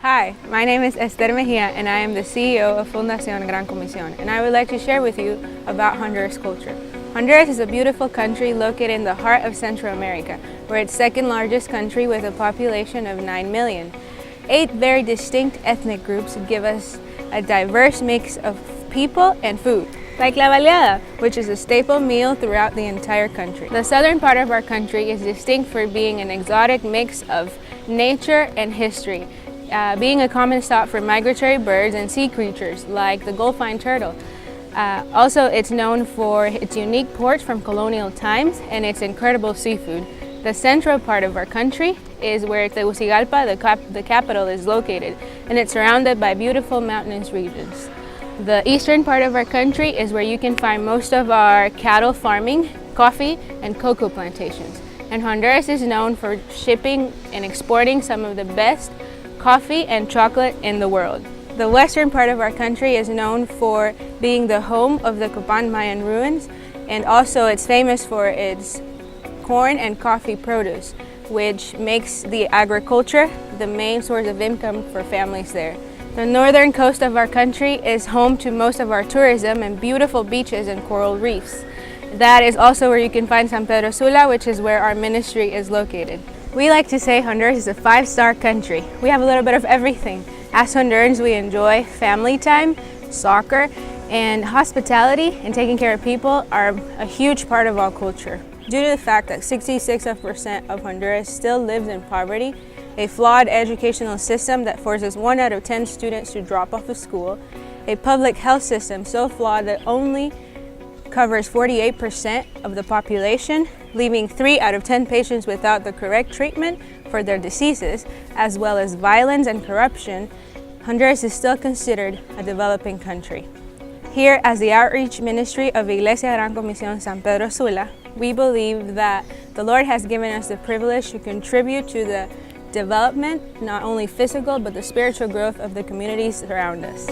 Hi, my name is Esther Mejia and I am the CEO of Fundacion Gran Comision, and I would like to share with you about Honduras culture. Honduras is a beautiful country located in the heart of Central America. We're its second largest country with a population of 9 million. 8 very distinct ethnic groups give us a diverse mix of people and food, like la baleada, which is a staple meal throughout the entire country. The southern part of our country is distinct for being an exotic mix of nature and history, being a common stop for migratory birds and sea creatures like the golfine turtle. Also, it's known for its unique ports from colonial times and its incredible seafood. The central part of our country is where Tegucigalpa, the capital, is located, and it's surrounded by beautiful mountainous regions. The eastern part of our country is where you can find most of our cattle farming, coffee, and cocoa plantations. And Honduras is known for shipping and exporting some of the best coffee and chocolate in the world. The western part of our country is known for being the home of the Copan Mayan ruins, and also it's famous for its corn and coffee produce, which makes the agriculture the main source of income for families there. The northern coast of our country is home to most of our tourism and beautiful beaches and coral reefs. That is also where you can find San Pedro Sula, which is where our ministry is located. We like to say Honduras is a 5-star country. We have a little bit of everything. As Hondurans, we enjoy family time, soccer, and hospitality and taking care of people are a huge part of our culture. Due to the fact that 66% of Honduras still lives in poverty, a flawed educational system that forces 1 out of 10 students to drop off of school, a public health system so flawed that only covers 48% of the population, leaving 3 out of 10 patients without the correct treatment for their diseases, as well as violence and corruption, Honduras is still considered a developing country. Here, as the outreach ministry of Iglesia Gran Comision San Pedro Sula, we believe that the Lord has given us the privilege to contribute to the development, not only physical, but the spiritual growth of the communities around us.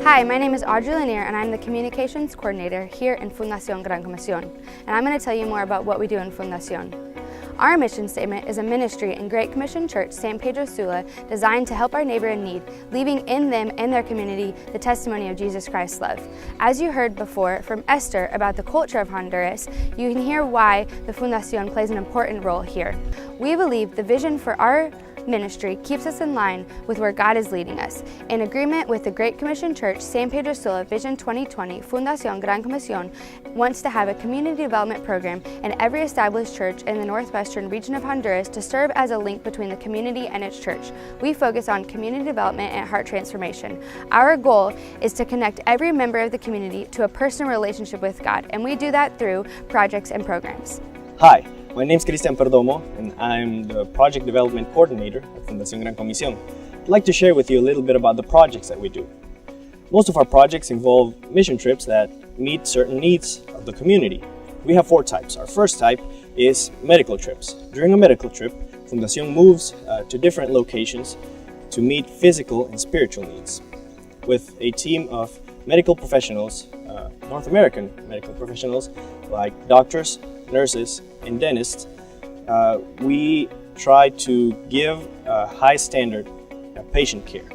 Hi, my name is Audrey Lanier and I'm the Communications Coordinator here in Fundacion Gran Comision, and I'm going to tell you more about what we do in Fundacion. Our mission statement is a ministry in Great Commission Church, San Pedro Sula, designed to help our neighbor in need, leaving in them and their community the testimony of Jesus Christ's love. As you heard before from Esther about the culture of Honduras, you can hear why the Fundacion plays an important role here. We believe the vision for our ministry keeps us in line with where God is leading us. In agreement with the Great Commission Church, San Pedro Sula Vision 2020, Fundacion Gran Comision wants to have a community development program in every established church in the northwestern region of Honduras to serve as a link between the community and its church. We focus on community development and heart transformation. Our goal is to connect every member of the community to a personal relationship with God, and we do that through projects and programs. Hi. My name is Cristian Perdomo, and I'm the Project Development Coordinator at Fundacion Gran Comision. I'd like to share with you a little bit about the projects that we do. Most of our projects involve mission trips that meet certain needs of the community. We have 4 types. Our first type is medical trips. During a medical trip, Fundacion moves to different locations to meet physical and spiritual needs. With a team of medical professionals, North American medical professionals like doctors, nurses, and dentists, we try to give a high standard of patient care.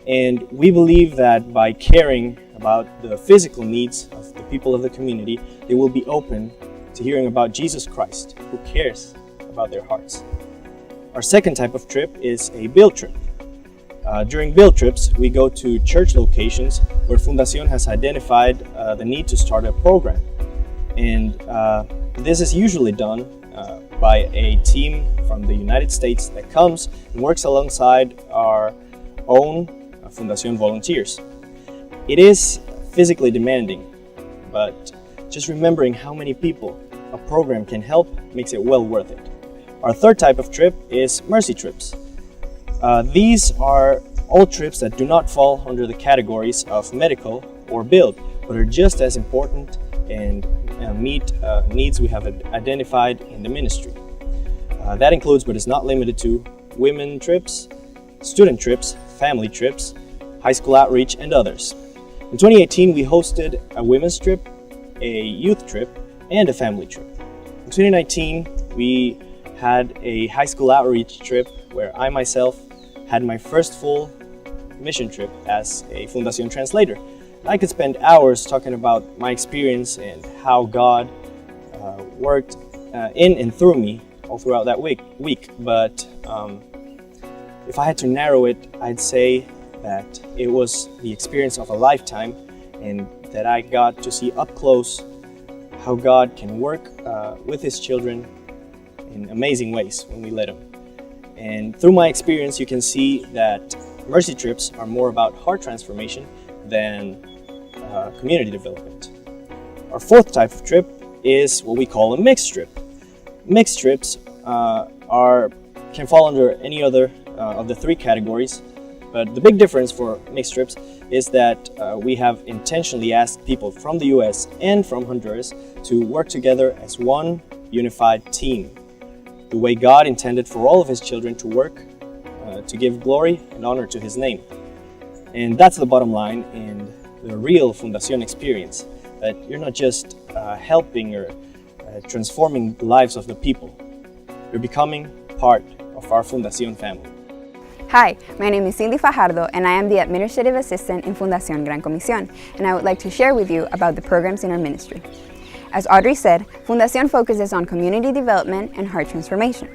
And we believe that by caring about the physical needs of the people of the community, they will be open to hearing about Jesus Christ, who cares about their hearts. Our second type of trip is a build trip. During build trips, we go to church locations where Fundacion has identified the need to start a program. And this is usually done by a team from the United States that comes and works alongside our own Fundacion volunteers. It is physically demanding, but just remembering how many people a program can help makes it well worth it. Our third type of trip is mercy trips. These are all trips that do not fall under the categories of medical or build, but are just as important and meet needs we have identified in the ministry. That includes, but is not limited to, women trips, student trips, family trips, high school outreach, and others. In 2018, we hosted a women's trip, a youth trip, and a family trip. In 2019, we had a high school outreach trip where I myself had my first full mission trip as a Fundacion translator. I could spend hours talking about my experience and how God worked in and through me all throughout that week. But if I had to narrow it, I'd say that it was the experience of a lifetime, and that I got to see up close how God can work with His children in amazing ways when we let Him. And through my experience, you can see that mercy trips are more about heart transformation than community development. Our fourth type of trip is what we call a mixed trip. Mixed trips can fall under any other of the three categories, but the big difference for mixed trips is that we have intentionally asked people from the US and from Honduras to work together as one unified team, the way God intended for all of His children to work to give glory and honor to His name. And that's the bottom line and the real Fundacion experience, that you're not just helping or transforming the lives of the people. You're becoming part of our Fundacion family. Hi, my name is Cindy Fajardo and I am the Administrative Assistant in Fundacion Gran Comision, and I would like to share with you about the programs in our ministry. As Audrey said, Fundacion focuses on community development and heart transformation.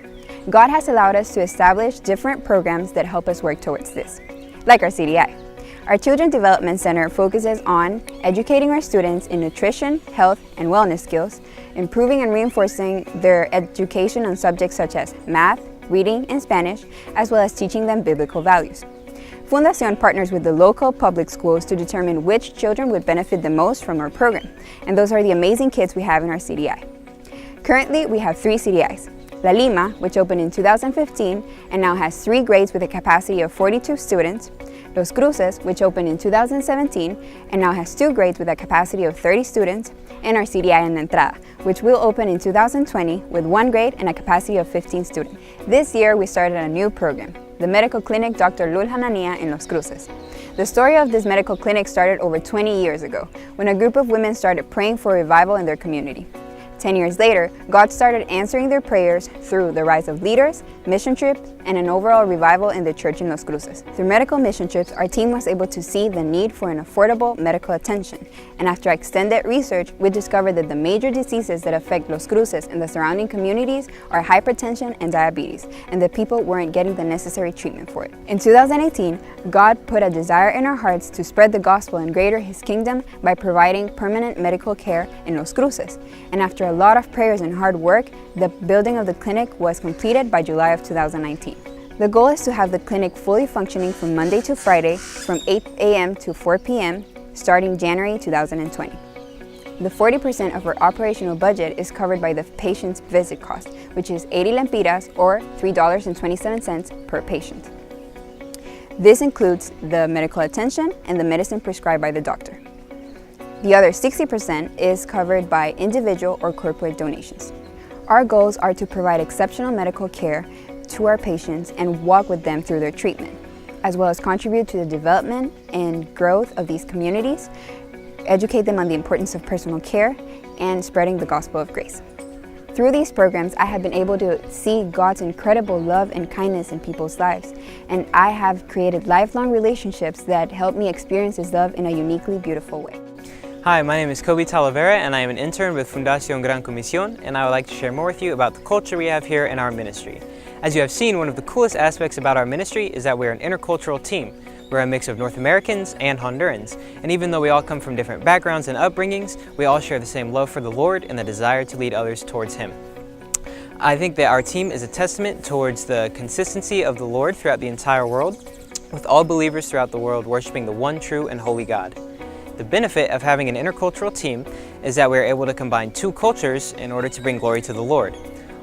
God has allowed us to establish different programs that help us work towards this, like our CDI. Our Children Development Center focuses on educating our students in nutrition, health, and wellness skills, improving and reinforcing their education on subjects such as math, reading, and Spanish, as well as teaching them biblical values. Fundacion partners with the local public schools to determine which children would benefit the most from our program, and those are the amazing kids we have in our CDI. Currently, we have 3 CDIs. La Lima, which opened in 2015 and now has 3 grades with a capacity of 42 students. Los Cruces, which opened in 2017 and now has 2 grades with a capacity of 30 students, and our CDI in La Entrada, which will open in 2020 with 1 grade and a capacity of 15 students. This year, we started a new program, the Medical Clinic Dr. Lul Hanania in Los Cruces. The story of this medical clinic started over 20 years ago, when a group of women started praying for revival in their community. 10 years later, God started answering their prayers through the rise of leaders, mission trips, and an overall revival in the church in Los Cruces. Through medical mission trips, our team was able to see the need for an affordable medical attention, and after extended research, we discovered that the major diseases that affect Los Cruces and the surrounding communities are hypertension and diabetes, and that people weren't getting the necessary treatment for it. In 2018, God put a desire in our hearts to spread the gospel and greater His kingdom by providing permanent medical care in Los Cruces, and after a lot of prayers and hard work, the building of the clinic was completed by July of 2019. The goal is to have the clinic fully functioning from Monday to Friday from 8 a.m. to 4 p.m. starting January 2020. The 40% of our operational budget is covered by the patient's visit cost, which is 80 lempiras or $3.27 per patient. This includes the medical attention and the medicine prescribed by the doctor. The other 60% is covered by individual or corporate donations. Our goals are to provide exceptional medical care to our patients and walk with them through their treatment, as well as contribute to the development and growth of these communities, educate them on the importance of personal care, and spreading the gospel of grace. Through these programs, I have been able to see God's incredible love and kindness in people's lives, and I have created lifelong relationships that help me experience His love in a uniquely beautiful way. Hi, my name is Kobe Talavera and I am an intern with Fundacion Gran Comision, and I would like to share more with you about the culture we have here in our ministry. As you have seen, one of the coolest aspects about our ministry is that we're an intercultural team. We're a mix of North Americans and Hondurans, and even though we all come from different backgrounds and upbringings, we all share the same love for the Lord and the desire to lead others towards Him. I think that our team is a testament towards the consistency of the Lord throughout the entire world, with all believers throughout the world worshiping the one true and holy God. The benefit of having an intercultural team is that we are able to combine 2 cultures in order to bring glory to the Lord.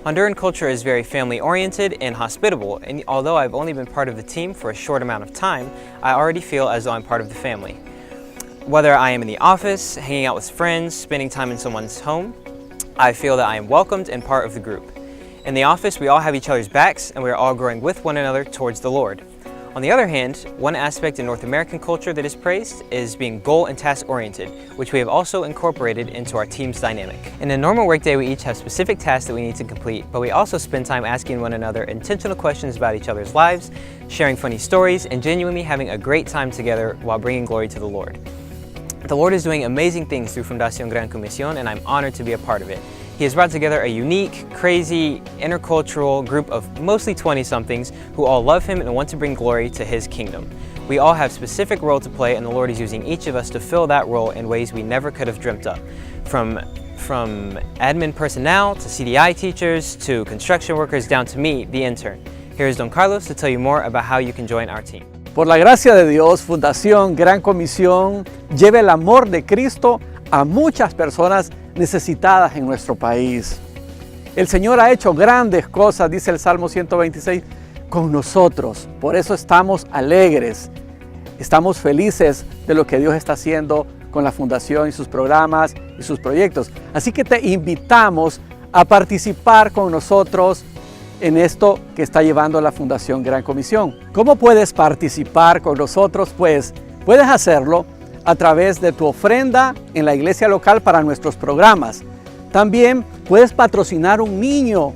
Honduran culture is very family-oriented and hospitable, and although I've only been part of the team for a short amount of time, I already feel as though I'm part of the family. Whether I am in the office, hanging out with friends, spending time in someone's home, I feel that I am welcomed and part of the group. In the office, we all have each other's backs, and we are all growing with one another towards the Lord. On the other hand, one aspect in North American culture that is praised is being goal and task oriented, which we have also incorporated into our team's dynamic. In a normal workday, we each have specific tasks that we need to complete, but we also spend time asking one another intentional questions about each other's lives, sharing funny stories, and genuinely having a great time together while bringing glory to the Lord. The Lord is doing amazing things through Fundacion Gran Comision, and I'm honored to be a part of it. He has brought together a unique, crazy, intercultural group of mostly 20-somethings who all love Him and want to bring glory to His kingdom. We all have specific role to play, and the Lord is using each of us to fill that role in ways we never could have dreamt up. From admin personnel to CDI teachers to construction workers down to me, the intern. Here is Don Carlos to tell you more about how you can join our team. Por la gracia de Dios, Fundación Gran Comisión lleva el amor de Cristo a muchas personas necesitadas en nuestro país. El Señor ha hecho grandes cosas, dice el Salmo 126, con nosotros. Por eso estamos alegres, estamos felices de lo que Dios está haciendo con la Fundación y sus programas y sus proyectos. Así que te invitamos a participar con nosotros en esto que está llevando la Fundación Gran Comisión. ¿Cómo puedes participar con nosotros? Pues puedes hacerlo a través de tu ofrenda en la iglesia local para nuestros programas. También puedes patrocinar un niño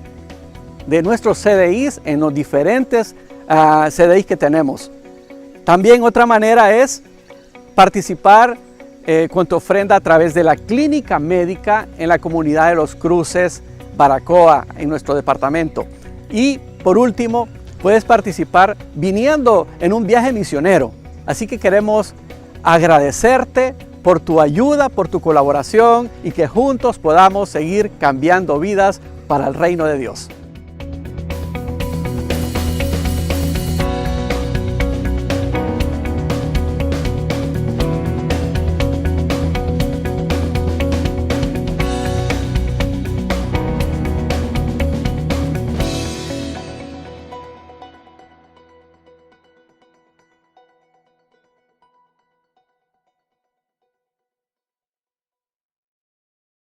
de nuestros CDIs en los diferentes CDIs que tenemos. También otra manera es participar con tu ofrenda a través de la clínica médica en la comunidad de Los Cruces, Baracoa, en nuestro departamento. Y por último, puedes participar viniendo en un viaje misionero. Así que queremos agradecerte por tu ayuda, por tu colaboración y que juntos podamos seguir cambiando vidas para el reino de Dios.